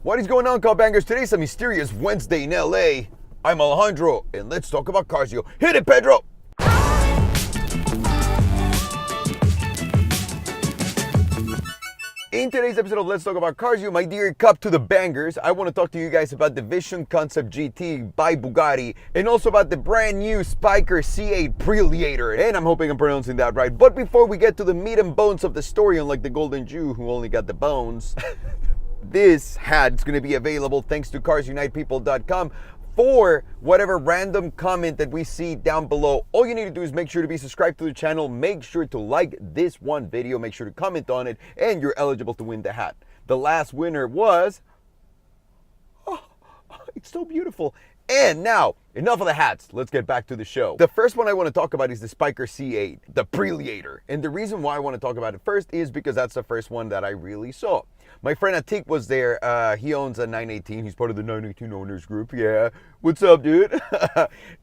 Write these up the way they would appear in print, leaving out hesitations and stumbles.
What is going on, car bangers? Today's a mysterious Wednesday in LA. I'm Alejandro, and let's talk about cars. Yo, hit it, Pedro! In today's episode of Let's Talk About Cars, my dear cup to the bangers, I want to talk to you guys about the Vision Concept GT by Bugatti, and also about the brand new Spyker C8 Preliator, and I'm hoping I'm pronouncing that right. But before we get to the meat and bones of the story, unlike the Golden Jew who only got the bones, this hat's going to be available thanks to CarsUnitePeople.com for whatever random comment that we see down below. All you need to do is make sure to be subscribed to the channel, make sure to like this one video, make sure to comment on it, and you're eligible to win the hat. The last winner was, it's so beautiful. And now, enough of the hats, let's get back to the show. The first one I want to talk about is the Spyker C8, the Preliator. And the reason why I want to talk about it first is because that's the first one that I really saw. My friend Atik was there. He owns a 918. He's part of the 918 owners group. Yeah, what's up, dude?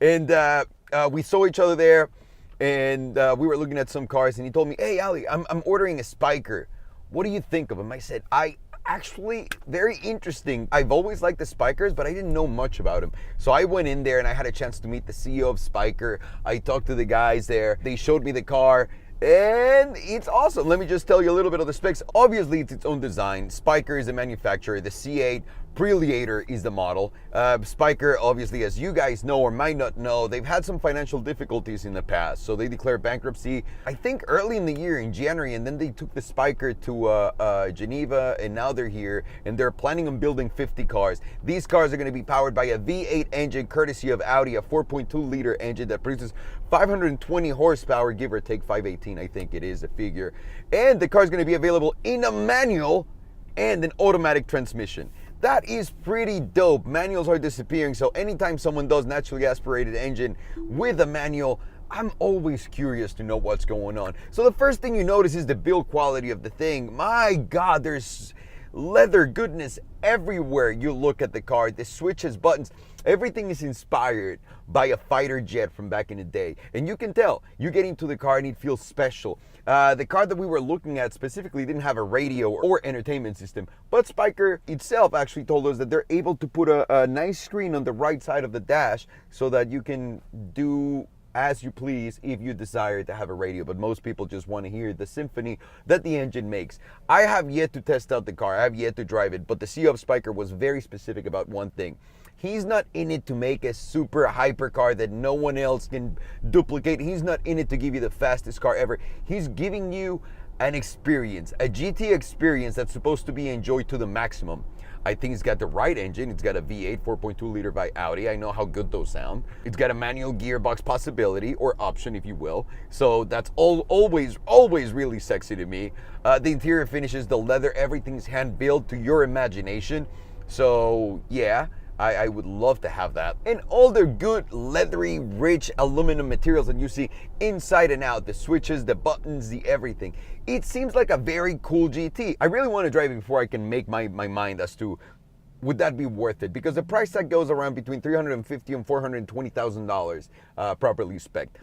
And we saw each other there, and we were looking at some cars, and he told me, hey, Ali, I'm ordering a Spyker. What do you think of him? I said, actually, very interesting. I've always liked the Spykers, but I didn't know much about them. So I went in there and I had a chance to meet the CEO of Spyker. I talked to the guys there. They showed me the car. And it's awesome. Let me just tell you a little bit of the specs. Obviously, it's its own design. Spyker is the manufacturer. The C8 Preliator is the model. Spyker, obviously, as you guys know or might not know, they've had some financial difficulties in the past. So they declared bankruptcy, I think, early in the year, in January, and then they took the Spyker to Geneva, and now they're here, and they're planning on building 50 cars. These cars are going to be powered by a V8 engine, courtesy of Audi, a 4.2-liter engine that produces 520 horsepower, give or take 518, I think it is a figure. And the car is going to be available in a manual and an automatic transmission. That is pretty dope. Manuals are disappearing, so anytime someone does naturally aspirated engine with a manual, I'm always curious to know what's going on. So the first thing you notice is the build quality of the thing. My God, there's leather goodness everywhere you look at the car. The switches, buttons, everything is inspired by a fighter jet from back in the day. And you can tell, you get into the car and it feels special. The car that we were looking at specifically didn't have a radio or entertainment system, but Spyker itself actually told us that they're able to put a nice screen on the right side of the dash so that you can do as you please if you desire to have a radio, but most people just want to hear the symphony that the engine makes. I have yet to test out the car, I have yet to drive it, but the CEO of Spyker was very specific about one thing. He's not in it to make a super hyper car that no one else can duplicate. He's not in it to give you the fastest car ever. He's giving you an experience, a GT experience that's supposed to be enjoyed to the maximum. I think it's got the right engine. It's got a V8 4.2-liter by Audi. I know how good those sound. It's got a manual gearbox possibility, or option if you will. So that's always really sexy to me. The interior finishes, the leather, everything's hand-built to your imagination. So yeah, I would love to have that. And all the good, leathery, rich aluminum materials that you see inside and out, the switches, the buttons, the everything. It seems like a very cool GT. I really want to drive it before I can make my mind as to would that be worth it, because the price tag goes around between $350,000 and $420,000 properly spec'd.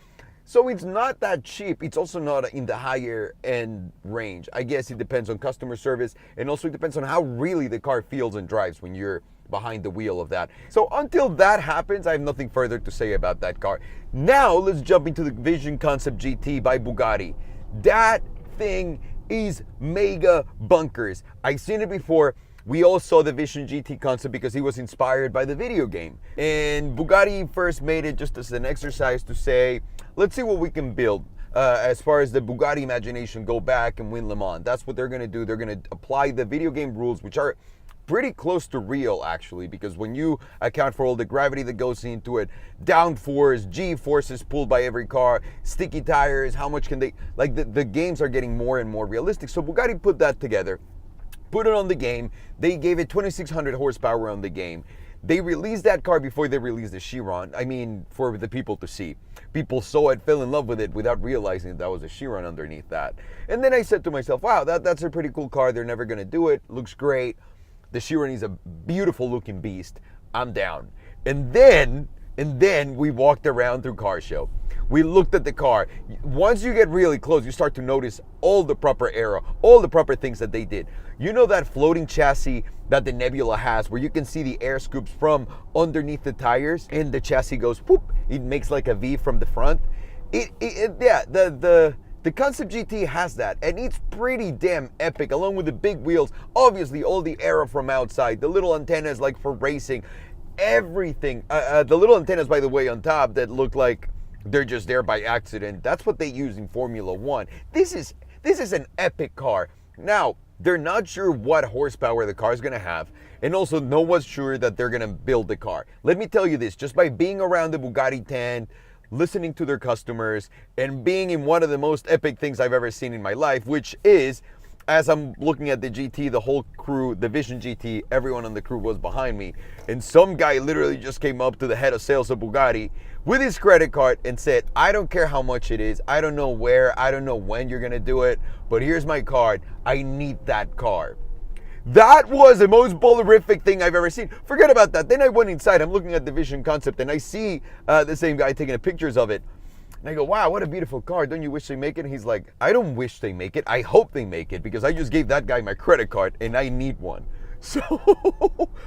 So it's not that cheap. It's also not in the higher end range. I guess it depends on customer service, and also it depends on how really the car feels and drives when you're behind the wheel of that. So until that happens, I have nothing further to say about that car. Now let's jump into the Vision Concept GT by Bugatti. That thing is mega bunkers. I've seen it before. We all saw the Vision GT concept because he was inspired by the video game. And Bugatti first made it just as an exercise to say, let's see what we can build. As far as the Bugatti imagination, go back and win Le Mans. That's what they're going to do. They're going to apply the video game rules, which are pretty close to real, actually, because when you account for all the gravity that goes into it, downforce, G-forces pulled by every car, sticky tires, how much can they, like the games are getting more and more realistic. So Bugatti put that together, put it on the game. They gave it 2,600 horsepower on the game. They released that car before they released the Chiron. I mean, for the people to see. People saw it, fell in love with it without realizing that was a Chiron underneath that. And then I said to myself, wow, that's a pretty cool car. They're never going to do it. Looks great. The Chiron is a beautiful looking beast. I'm down. And then And then we walked around through car show. We looked at the car. Once you get really close, you start to notice all the proper aero, all the proper things that they did. You know that floating chassis that the Nebula has, where you can see the air scoops from underneath the tires, and the chassis goes whoop. It makes like a V from the front. Yeah, the Concept GT has that, and it's pretty damn epic, along with the big wheels. Obviously, all the aero from outside, the little antennas like for racing, everything. The little antennas, by the way, on top that look like they're just there by accident. That's what they use in Formula One. This is an epic car. Now, they're not sure what horsepower the car is going to have, and also no one's sure that they're going to build the car. Let me tell you this, just by being around the Bugatti tent, listening to their customers, and being in one of the most epic things I've ever seen in my life, which is, as I'm looking at the GT, the whole crew, the Vision GT, everyone on the crew was behind me, and some guy literally just came up to the head of sales of Bugatti with his credit card and said, I don't care how much it is, I don't know where, I don't know when you're gonna do it, but here's my card, I need that car. That was the most ballerific thing I've ever seen. Forget about that. Then I went inside, I'm looking at the Vision concept, and I see the same guy taking pictures of it. And I go, wow, what a beautiful car. Don't you wish they make it? And he's like, I don't wish they make it. I hope they make it, because I just gave that guy my credit card, and I need one. So,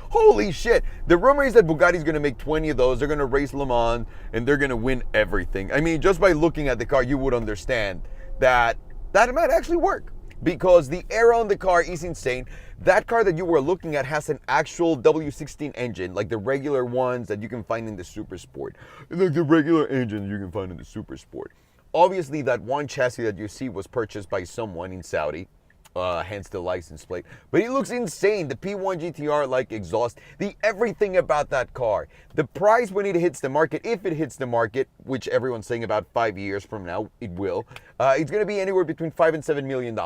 holy shit. The rumor is that Bugatti's going to make 20 of those. They're going to race Le Mans, and they're going to win everything. I mean, just by looking at the car, you would understand that that might actually work, because the aero on the car is insane. That car that you were looking at has an actual W16 engine, like the regular ones that you can find in the Super Sport. Like the regular engine you can find in the Super Sport. Obviously, that one chassis that you see was purchased by someone in Saudi, hence the license plate. But it looks insane. The P1 GTR like exhaust, the everything about that car. The price when it hits the market, if it hits the market, which everyone's saying about 5 years from now, it will, it's going to be anywhere between $5 and $7 million.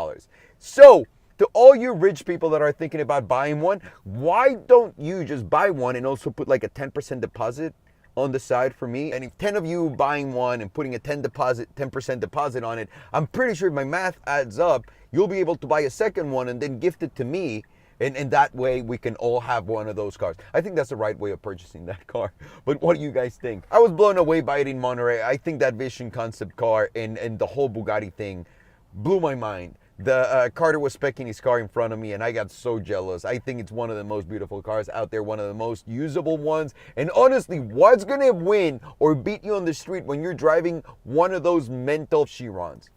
So, to all you rich people that are thinking about buying one, why don't you just buy one and also put like a 10% deposit on the side for me? And if 10 of you buying one and putting a 10% deposit on it, I'm pretty sure if my math adds up, you'll be able to buy a second one and then gift it to me. And that way we can all have one of those cars. I think that's the right way of purchasing that car. But what do you guys think? I was blown away by it in Monterey. I think that Vision concept car and the whole Bugatti thing blew my mind. The Carter was speccing his car in front of me, and I got so jealous. I think it's one of the most beautiful cars out there, one of the most usable ones. And honestly, what's going to win or beat you on the street when you're driving one of those mental Chirons?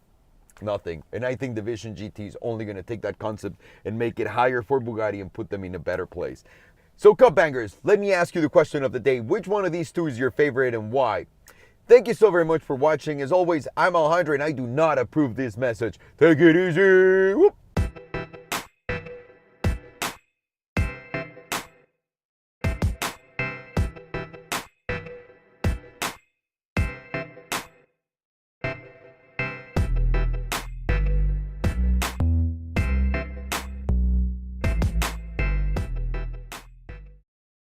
Nothing. And I think the Vision GT is only going to take that concept and make it higher for Bugatti and put them in a better place. So, Cup Bangers, let me ask you the question of the day. Which one of these two is your favorite and why? Thank you so very much for watching. As always, I'm Alejandro, and I do not approve this message. Take it easy. Whoop.